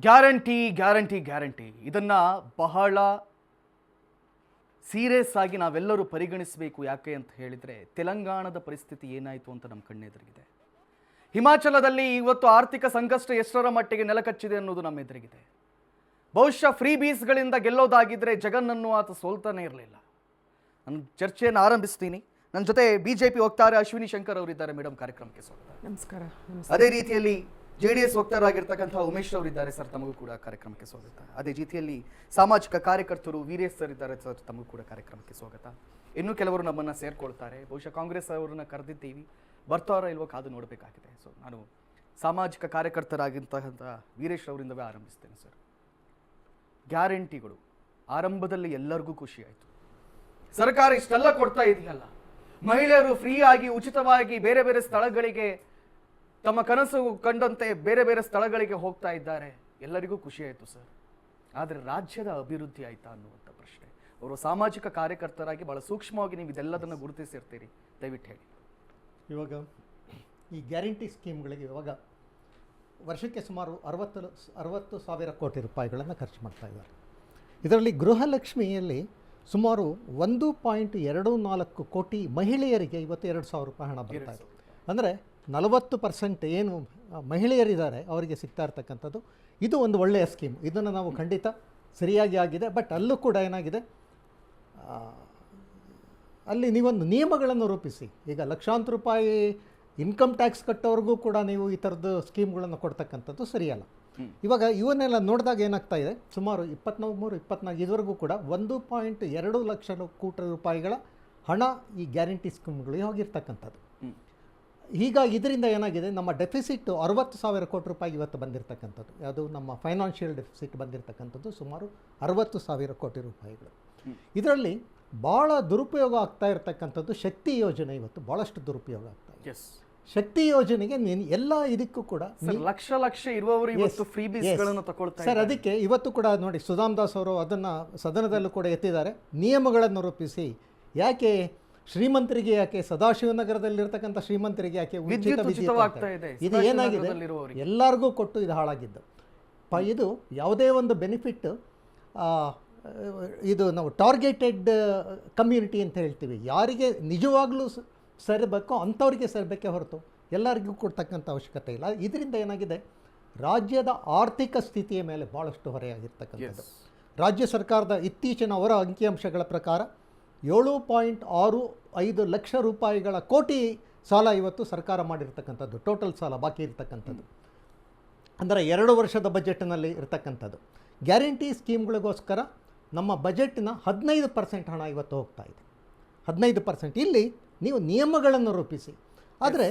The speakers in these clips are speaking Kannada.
ಗ್ಯಾರಂಟಿ ಗ್ಯಾರಂಟಿ ಗ್ಯಾರಂಟಿ ಇದನ್ನ ಬಹಳ ಸೀರಿಯಸ್ ಆಗಿ ನಾವೆಲ್ಲರೂ ಪರಿಗಣಿಸಬೇಕು. ಯಾಕೆ ಅಂತ ಹೇಳಿದ್ರೆ ತೆಲಂಗಾಣದ ಪರಿಸ್ಥಿತಿ ಏನಾಯಿತು ಅಂತ ನಮ್ಮ ಕಣ್ಣೆದುರಿಗಿದೆ. ಹಿಮಾಚಲದಲ್ಲಿ ಇವತ್ತು ಆರ್ಥಿಕ ಸಂಕಷ್ಟ ಎಷ್ಟರ ಮಟ್ಟಿಗೆ ನೆಲಕಚ್ಚಿದೆ ಅನ್ನೋದು ನಮ್ಮ ಎದುರಿಗಿದೆ. ಬಹುಶಃ ಫ್ರೀ ಬೀಸ್ಗಳಿಂದ ಗೆಲ್ಲೋದಾಗಿದ್ರೆ ಜಗನ್ನನ್ನು ಆತ ಸೋಲ್ತಾನೆ ಇರಲಿಲ್ಲ. ನಾನು ಚರ್ಚೆಯನ್ನು ಆರಂಭಿಸ್ತೀನಿ. ನನ್ನ ಜೊತೆ ಬಿಜೆಪಿ ವಕ್ತಾರೆ ಅಶ್ವಿನಿ ಶಂಕರ್ ಅವರಿದ್ದಾರೆ. ಮೇಡಮ್, ಕಾರ್ಯಕ್ರಮಕ್ಕೆ ಸ್ವಾಗತ. ನಮಸ್ಕಾರ. ಅದೇ ರೀತಿಯಲ್ಲಿ JDS ವಕ್ತಾರರಾಗಿರ್ತಕ್ಕಂಥ ಉಮೇಶ್ ಅವರಿದ್ದಾರೆ ಸರ್, ತಮಗೂ ಕೂಡ ಕಾರ್ಯಕ್ರಮಕ್ಕೆ ಸ್ವಾಗತ. ಅದೇ ರೀತಿಯಲ್ಲಿ ಸಾಮಾಜಿಕ ಕಾರ್ಯಕರ್ತರು ವೀರೇಶ್ ಸರ್ ಇದ್ದಾರೆ ಸರ್, ತಮಗೂ ಕೂಡ ಕಾರ್ಯಕ್ರಮಕ್ಕೆ ಸ್ವಾಗತ. ಇನ್ನೂ ಕೆಲವರು ನಮ್ಮನ್ನು ಸೇರ್ಕೊಳ್ತಾರೆ. ಬಹುಶಃ ಕಾಂಗ್ರೆಸ್ ಅವರನ್ನ ಕರೆದಿದ್ದೀವಿ, ಬರ್ತಾರೋ ಇಲ್ವೋ ಕಾದು ನೋಡಬೇಕಾಗಿದೆ. ಸೊ ನಾನು ಸಾಮಾಜಿಕ ಕಾರ್ಯಕರ್ತರಾಗಿರ್ತಕ್ಕಂಥ ವೀರೇಶ್ ಅವರಿಂದವೇ ಆರಂಭಿಸ್ತೇನೆ ಸರ್. ಗ್ಯಾರಂಟಿಗಳು ಆರಂಭದಲ್ಲಿ ಎಲ್ಲರಿಗೂ ಖುಷಿ ಆಯಿತು. ಸರ್ಕಾರ ಇಷ್ಟೆಲ್ಲ ಕೊಡ್ತಾ ಇದೆಯಲ್ಲ, ಮಹಿಳೆಯರು ಫ್ರೀ ಆಗಿ ಉಚಿತವಾಗಿ ಬೇರೆ ಬೇರೆ ಸ್ಥಳಗಳಿಗೆ ತಮ್ಮ ಕನಸು ಕಂಡಂತೆ ಬೇರೆ ಬೇರೆ ಸ್ಥಳಗಳಿಗೆ ಹೋಗ್ತಾ ಇದ್ದಾರೆ, ಎಲ್ಲರಿಗೂ ಖುಷಿ ಆಯಿತು ಸರ್. ಆದರೆ ರಾಜ್ಯದ ಅಭಿವೃದ್ಧಿ ಆಯ್ತಾ ಅನ್ನುವಂಥ ಪ್ರಶ್ನೆ. ಅವರು ಸಾಮಾಜಿಕ ಕಾರ್ಯಕರ್ತರಾಗಿ ಬಹಳ ಸೂಕ್ಷ್ಮವಾಗಿ ನೀವು ಇದೆಲ್ಲದನ್ನು ಗುರುತಿಸಿರ್ತೀರಿ, ದಯವಿಟ್ಟು ಹೇಳಿ. ಇವಾಗ ಈ ಗ್ಯಾರಂಟಿ ಸ್ಕೀಮ್ಗಳಿಗೆ ಇವಾಗ ವರ್ಷಕ್ಕೆ ಸುಮಾರು 60,000 ಕೋಟಿ ರೂಪಾಯಿಗಳನ್ನು ಖರ್ಚು ಮಾಡ್ತಾ ಇದ್ದಾರೆ. ಇದರಲ್ಲಿ ಗೃಹಲಕ್ಷ್ಮಿಯಲ್ಲಿ ಸುಮಾರು 1.24 ಕೋಟಿ ಮಹಿಳೆಯರಿಗೆ ಇವತ್ತು 2,000 ರೂಪಾಯಿ ಹಣ ಬರ್ತಾ ಇದೆ. ಅಂದರೆ 40% ಏನು ಮಹಿಳೆಯರಿದ್ದಾರೆ ಅವರಿಗೆ ಸಿಗ್ತಾ ಇರ್ತಕ್ಕಂಥದ್ದು. ಇದು ಒಂದು ಒಳ್ಳೆಯ ಸ್ಕೀಮ್. ಇದನ್ನು ನಾವು ಖಂಡಿತ ಸರಿಯಾಗಿ ಆಗಿದೆ. ಬಟ್ ಅಲ್ಲೂ ಕೂಡ ಏನಾಗಿದೆ, ಅಲ್ಲಿ ನೀವೊಂದು ನಿಯಮಗಳನ್ನು ರೂಪಿಸಿ. ಈಗ ಲಕ್ಷಾಂತರ ರೂಪಾಯಿ ಇನ್ಕಮ್ ಟ್ಯಾಕ್ಸ್ ಕಟ್ಟೋರಿಗೂ ಕೂಡ ನೀವು ಈ ಥರದ್ದು ಸ್ಕೀಮ್ಗಳನ್ನು ಕೊಡ್ತಕ್ಕಂಥದ್ದು ಸರಿಯಲ್ಲ. ಇವಾಗ ಇವನ್ನೆಲ್ಲ ನೋಡಿದಾಗ ಏನಾಗ್ತಾ ಇದೆ, ಸುಮಾರು 23-24 ಇದುವರೆಗೂ ಕೂಡ 1.2 ಲಕ್ಷ ಕೋಟಿ ರೂಪಾಯಿಗಳ ಹಣ ಈ ಗ್ಯಾರಂಟಿ ಸ್ಕೀಮ್ಗಳಿಗೆ ಹೋಗಿರ್ತಕ್ಕಂಥದ್ದು. ಹೀಗಾಗಿ ಇದರಿಂದ ಏನಾಗಿದೆ, ನಮ್ಮ ಡೆಫಿಸಿಟ್ 60,000 ಕೋಟಿ ರೂಪಾಯಿ ಇವತ್ತು ಬಂದಿರತಕ್ಕಂಥದ್ದು. ಯಾವುದು ನಮ್ಮ ಫೈನಾನ್ಷಿಯಲ್ ಡೆಫಿಸಿಟ್ ಬಂದಿರತಕ್ಕಂಥದ್ದು ಸುಮಾರು 60,000 ಕೋಟಿ ರೂಪಾಯಿಗಳು. ಇದರಲ್ಲಿ ಭಾಳ ದುರುಪಯೋಗ ಆಗ್ತಾ ಇರತಕ್ಕಂಥದ್ದು ಶಕ್ತಿ ಯೋಜನೆ. ಇವತ್ತು ಭಾಳಷ್ಟು ದುರುಪಯೋಗ ಆಗ್ತಾ ಇದೆ. ಶಕ್ತಿ ಯೋಜನೆಗೆ ಎಲ್ಲ ಇದಕ್ಕೂ ಕೂಡ ಲಕ್ಷ ಇರುವವರು ಇವತ್ತು ಫ್ರೀ ಬೀಸ್ಗಳನ್ನು ತಗೊಳ್ತಾರೆ ಸರ್. ಅದಕ್ಕೆ ಇವತ್ತು ಕೂಡ ನೋಡಿ, ಸುಧಾಮ್ ದಾಸ್ ಅವರು ಅದನ್ನು ಸದನದಲ್ಲೂ ಕೂಡ ಎತ್ತಿದ್ದಾರೆ. ನಿಯಮಗಳನ್ನು ರೂಪಿಸಿ. ಯಾಕೆ ಶ್ರೀಮಂತರಿಗೆ, ಯಾಕೆ ಸದಾಶಿವನಗರದಲ್ಲಿರ್ತಕ್ಕಂಥ ಶ್ರೀಮಂತರಿಗೆ ಯಾಕೆ ಉಚಿತ ವಿದ್ಯುತ್? ಇದು ಏನಾಗಿದೆ, ಎಲ್ಲರಿಗೂ ಕೊಟ್ಟು ಇದು ಹಾಳಾಗಿದ್ದು. ಇದು ಯಾವುದೇ ಒಂದು ಬೆನಿಫಿಟ್, ಇದು ನಾವು ಟಾರ್ಗೆಟೆಡ್ ಕಮ್ಯುನಿಟಿ ಅಂತ ಹೇಳ್ತೀವಿ. ಯಾರಿಗೆ ನಿಜವಾಗ್ಲೂ ಸೇರಬೇಕೋ ಅಂಥವ್ರಿಗೆ ಸೇರಬೇಕೇ ಹೊರತು ಎಲ್ಲರಿಗೂ ಕೊಡ್ತಕ್ಕಂಥ ಅವಶ್ಯಕತೆ ಇಲ್ಲ. ಇದರಿಂದ ಏನಾಗಿದೆ, ರಾಜ್ಯದ ಆರ್ಥಿಕ ಸ್ಥಿತಿಯ ಮೇಲೆ ಭಾಳಷ್ಟು ಹೊರೆಯಾಗಿರ್ತಕ್ಕಂಥದ್ದು. ರಾಜ್ಯ ಸರ್ಕಾರದ ಇತ್ತೀಚಿನ ಅವರ ಅಂಕಿಅಂಶಗಳ ಪ್ರಕಾರ 7.65 ಲಕ್ಷ ರೂಪಾಯಿಗಳ ಕೋಟಿ ಸಾಲ ಇವತ್ತು ಸರ್ಕಾರ ಮಾಡಿರ್ತಕ್ಕಂಥದ್ದು. ಟೋಟಲ್ ಸಾಲ ಬಾಕಿ ಇರ್ತಕ್ಕಂಥದ್ದು ಅಂದರೆ 2 ವರ್ಷದ ಬಜೆಟ್ನಲ್ಲಿ ಇರ್ತಕ್ಕಂಥದ್ದು. ಗ್ಯಾರಂಟಿ ಸ್ಕೀಮ್ಗಳಿಗೋಸ್ಕರ ನಮ್ಮ ಬಜೆಟ್ನ 15% ಹಣ ಇವತ್ತು ಹೋಗ್ತಾ ಇದೆ. 15%. ಇಲ್ಲಿ ನೀವು ನಿಯಮಗಳನ್ನು ರೂಪಿಸಿ. ಆದರೆ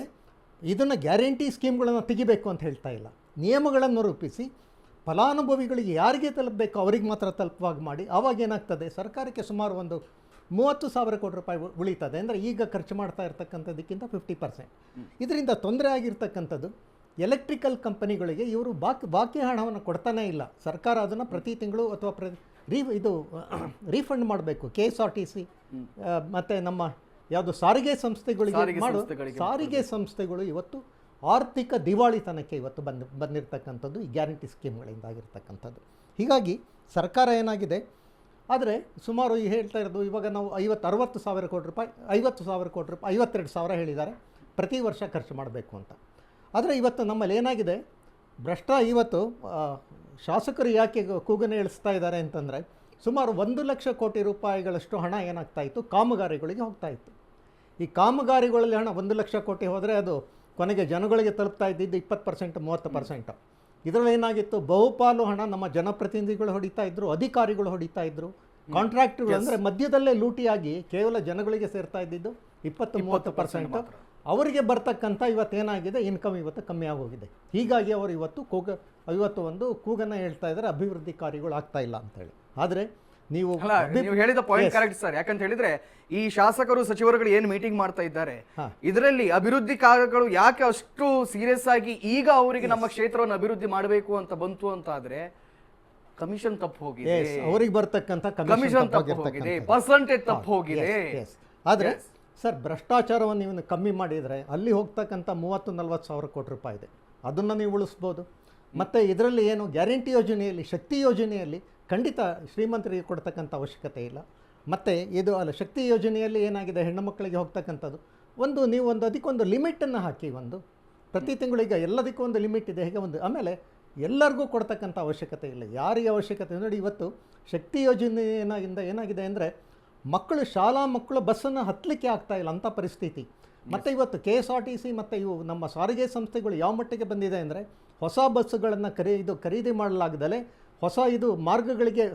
ಇದನ್ನು ಗ್ಯಾರಂಟಿ ಸ್ಕೀಮ್ಗಳನ್ನು ತೆಗಿಬೇಕು ಅಂತ ಹೇಳ್ತಾ ಇಲ್ಲ. ನಿಯಮಗಳನ್ನು ರೂಪಿಸಿ ಫಲಾನುಭವಿಗಳಿಗೆ ಯಾರಿಗೆ ತಲುಪಬೇಕು ಅವರಿಗೆ ಮಾತ್ರ ತಲುಪುವಾಗ ಮಾಡಿ. ಆವಾಗ ಏನಾಗ್ತದೆ, ಸರ್ಕಾರಕ್ಕೆ ಸುಮಾರು ಒಂದು 30,000 ಕೋಟಿ ರೂಪಾಯಿ ಉಳಿತದೆ. ಅಂದರೆ ಈಗ ಖರ್ಚು ಮಾಡ್ತಾ ಇರ್ತಕ್ಕಂಥದ್ದಕ್ಕಿಂತ 50%. ಇದರಿಂದ ತೊಂದರೆ ಆಗಿರ್ತಕ್ಕಂಥದ್ದು ಎಲೆಕ್ಟ್ರಿಕಲ್ ಕಂಪನಿಗಳಿಗೆ. ಇವರು ಬಾಕಿ ಹಣವನ್ನು ಕೊಡ್ತಾನೇ ಇಲ್ಲ. ಸರ್ಕಾರ ಅದನ್ನು ಪ್ರತಿ ತಿಂಗಳು ಅಥವಾ ರೀಫಂಡ್ ಮಾಡಬೇಕು. KSRTC ಮತ್ತು ನಮ್ಮ ಯಾವುದು ಸಾರಿಗೆ ಸಂಸ್ಥೆಗಳಿಗೆ ಸಾರಿಗೆ ಸಂಸ್ಥೆಗಳು ಇವತ್ತು ಆರ್ಥಿಕ ದಿವಾಳಿತನಕ್ಕೆ ಇವತ್ತು ಬಂದಿರತಕ್ಕಂಥದ್ದು ಈ ಗ್ಯಾರಂಟಿ ಸ್ಕೀಮ್ಗಳಿಂದ ಆಗಿರ್ತಕ್ಕಂಥದ್ದು. ಹೀಗಾಗಿ ಸರ್ಕಾರ ಏನಾಗಿದೆ, ಆದರೆ ಸುಮಾರು ಹೇಳ್ತಾ ಇರೋದು ಇವಾಗ ನಾವು 60,000 ಕೋಟಿ ರೂಪಾಯಿ 50,000 ಕೋಟಿ ರೂಪಾಯಿ 52,000 ಹೇಳಿದ್ದಾರೆ ಪ್ರತಿ ವರ್ಷ ಖರ್ಚು ಮಾಡಬೇಕು ಅಂತ. ಆದರೆ ಇವತ್ತು ನಮ್ಮಲ್ಲಿ ಏನಾಗಿದೆ, ಇವತ್ತು ಶಾಸಕರು ಯಾಕೆ ಕೂಗನ್ನು ಇಳಿಸ್ತಾ ಇದ್ದಾರೆ ಅಂತಂದರೆ, ಸುಮಾರು 1 ಲಕ್ಷ ಕೋಟಿ ರೂಪಾಯಿಗಳಷ್ಟು ಹಣ ಏನಾಗ್ತಾ ಇತ್ತು, ಕಾಮಗಾರಿಗಳಿಗೆ ಹೋಗ್ತಾ ಇತ್ತು. ಈ ಕಾಮಗಾರಿಗಳಲ್ಲಿ ಹಣ 1 ಲಕ್ಷ ಕೋಟಿ ಹೋದರೆ ಅದು ಕೊನೆಗೆ ಜನಗಳಿಗೆ ತಲುಪ್ತಾ ಇದ್ದಿದ್ದು 20% 30%. ಇದರಲ್ಲಿ ಏನಾಗಿತ್ತು, ಬಹುಪಾಲು ಹಣ ನಮ್ಮ ಜನಪ್ರತಿನಿಧಿಗಳು ಹೊಡಿತಾ ಇದ್ರು, ಅಧಿಕಾರಿಗಳು ಹೊಡಿತಾ ಇದ್ರು, ಕಾಂಟ್ರಾಕ್ಟರ್ಗಳು. ಅಂದರೆ ಮಧ್ಯದಲ್ಲೇ ಲೂಟಿಯಾಗಿ ಕೇವಲ ಜನಗಳಿಗೆ ಸೇರ್ತಾ ಇದ್ದಿದ್ದು 20-30%. ಅವರಿಗೆ ಬರ್ತಕ್ಕಂಥ ಇವತ್ತೇನಾಗಿದೆ, ಇನ್ಕಮ್ ಇವತ್ತು ಕಮ್ಮಿ ಆಗೋಗಿದೆ. ಹೀಗಾಗಿ ಅವರು ಇವತ್ತು ಒಂದು ಕೂಗನ್ನು ಹೇಳ್ತಾ ಇದ್ದಾರೆ, ಅಭಿವೃದ್ಧಿ ಕಾರ್ಯಗಳು ಆಗ್ತಾ ಇಲ್ಲ ಅಂತೇಳಿ. ಆದರೆ ನೀವು ಹೇಳಿದ ಪಾಯಿಂಟ್ ಕರೆಕ್ಟ್ ಸರ್. ಯಾಕಂತ ಹೇಳಿದ್ರೆ ಈ ಶಾಸಕರು ಸಚಿವರುಗಳು ಏನು ಮೀಟಿಂಗ್ ಮಾಡ್ತಾ ಇದ್ದಾರೆ, ಇದರಲ್ಲಿ ಅಭಿವೃದ್ಧಿ ಕಾರ್ಯಗಳು ಯಾಕೆ ಅಷ್ಟು ಸೀರಿಯಸ್ ಆಗಿ ಈಗ ಅವರಿಗೆ ನಮ್ಮ ಕ್ಷೇತ್ರವನ್ನು ಅಭಿವೃದ್ಧಿ ಮಾಡಬೇಕು ಅಂತ ಬಂತು ಅಂತ ಆದ್ರೆ ಕಮಿಷನ್ ತಪ್ಪು ಹೋಗಿದೆ, ಅವರಿಗೆ ಬರ್ತಕ್ಕಂಥ ಕಮಿಷನ್ ತಪ್ಪು ಹೋಗಿದೆ, ಪರ್ಸೆಂಟೇಜ್ ತಪ್ಪು ಹೋಗಿದೆ. ಆದರೆ ಸರ್, ಭ್ರಷ್ಟಾಚಾರವನ್ನು ನೀವು ಕಮ್ಮಿ ಮಾಡಿದರೆ ಅಲ್ಲಿ ಹೋಗ್ತಕ್ಕಂಥ 30-40 ಸಾವಿರ ಕೋಟಿ ರೂಪಾಯಿ ಇದೆ, ಅದನ್ನು ನೀವು ಉಳಿಸ್ಬೋದು. ಮತ್ತು ಇದರಲ್ಲಿ ಏನು ಗ್ಯಾರಂಟಿ ಯೋಜನೆಯಲ್ಲಿ, ಶಕ್ತಿ ಯೋಜನೆಯಲ್ಲಿ ಖಂಡಿತ ಶ್ರೀಮಂತರಿಗೆ ಕೊಡ್ತಕ್ಕಂಥ ಅವಶ್ಯಕತೆ ಇಲ್ಲ. ಮತ್ತು ಇದು ಅಲ್ಲ, ಶಕ್ತಿ ಯೋಜನೆಯಲ್ಲಿ ಏನಾಗಿದೆ, ಹೆಣ್ಣು ಮಕ್ಕಳಿಗೆ ಹೋಗ್ತಕ್ಕಂಥದ್ದು ನೀವು ಅದಕ್ಕೊಂದು ಲಿಮಿಟನ್ನು ಹಾಕಿ, ಪ್ರತಿ ತಿಂಗಳಿಗೆ ಎಲ್ಲದಕ್ಕೂ ಒಂದು ಲಿಮಿಟ್ ಇದೆ, ಹೇಗೆ ಆಮೇಲೆ ಎಲ್ಲರಿಗೂ ಕೊಡ್ತಕ್ಕಂಥ ಅವಶ್ಯಕತೆ ಇಲ್ಲ. ಯಾರಿಗೆ ಅವಶ್ಯಕತೆ ನೋಡಿ, ಇವತ್ತು ಶಕ್ತಿ ಯೋಜನೆಯಿಂದ ಏನಾಗಿದೆ ಅಂದರೆ ಶಾಲಾ ಮಕ್ಕಳು ಬಸ್ಸನ್ನು ಹತ್ತಲಿಕ್ಕೆ ಆಗ್ತಾ ಇಲ್ಲ ಅಂಥ ಪರಿಸ್ಥಿತಿ. ಮತ್ತು ಇವತ್ತು KSRTC ಮತ್ತು ಇವು ನಮ್ಮ ಸಾರಿಗೆ ಸಂಸ್ಥೆಗಳು ಯಾವ ಮಟ್ಟಿಗೆ ಬಂದಿದೆ ಅಂದರೆ ಹೊಸ ಬಸ್ಸುಗಳನ್ನು ಖರೀದಿ ಮಾಡಲಾಗದಲೇ ಹೊಸ ಮಾರ್ಗಗಳಿಗೆ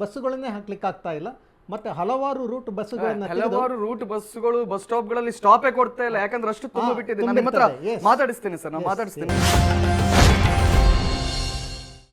ಬಸ್ಸುಗಳನ್ನೇ ಹಾಕ್ಲಿಕ್ಕೆ ಆಗ್ತಾ ಇಲ್ಲ. ಮತ್ತೆ ಹಲವಾರು ರೂಟ್ ಬಸ್ಸುಗಳು ಬಸ್ ಸ್ಟಾಪ್ಗಳಲ್ಲಿ ಸ್ಟಾಪೇ ಕೊಡ್ತಾ ಇಲ್ಲ, ಯಾಕಂದ್ರೆ ಅಷ್ಟು ತುಂಬ ಬಿಟ್ಟಿದೆ. ನಾನು ನಿಮ್ಮ ಹತ್ರ ಮಾತಾಡಿಸ್ತೀನಿ ಸರ್, ನಾನು ಮಾತಾಡಿಸ್ತೀನಿ.